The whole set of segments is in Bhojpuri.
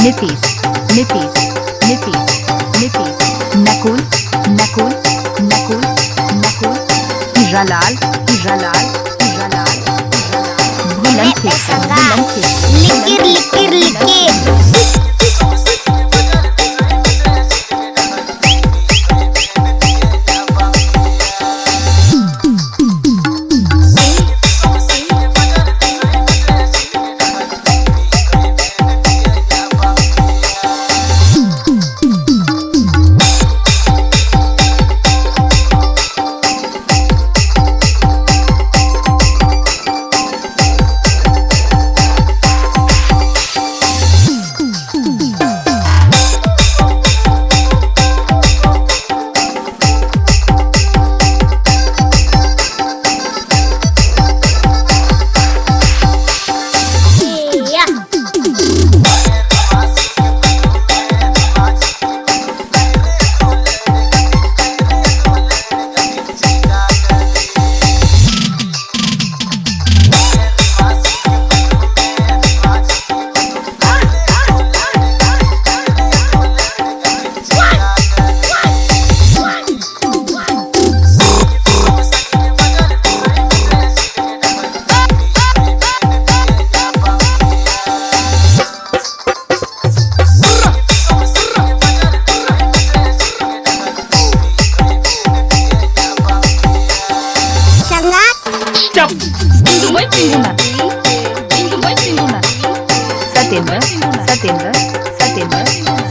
नीतीश नीतीश नीतीश नीतीश नकुल नकुल नकुल नकुल हीरालाल हीरालाल हीरालाल भुलन खेको भुलन खेको लिकिर लिकिर लिकिर सत्येंद्र सत्येंद्र सत्येंद्र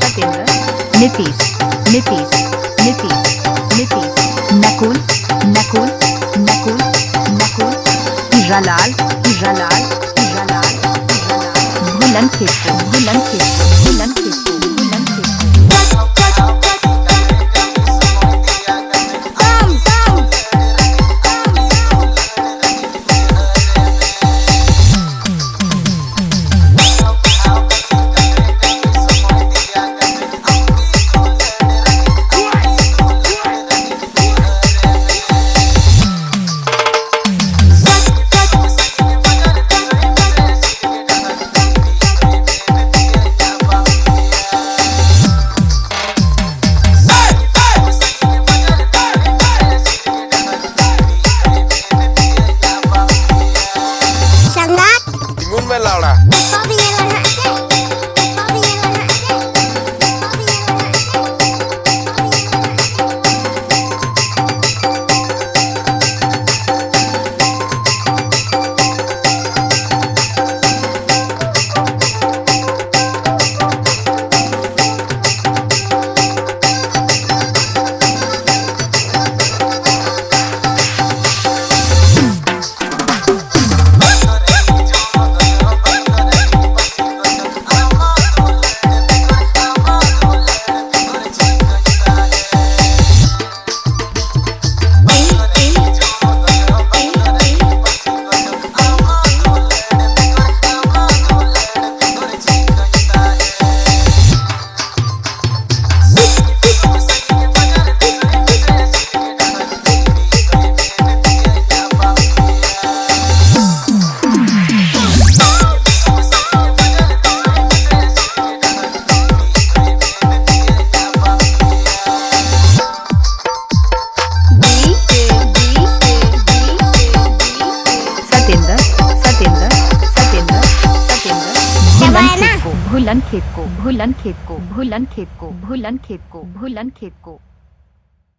सत्येंद्र नीतीश नीतीश नीतीश नीतीश नकुल नकुल नकुल नकुल हीरालाल हीरालाल हीरालाल भुलन खेको भुलन खेको भुलन खेको भुलन खेको भुलन खेको भुलन खेको भुलन खेको भुलन खेको भुलन खेको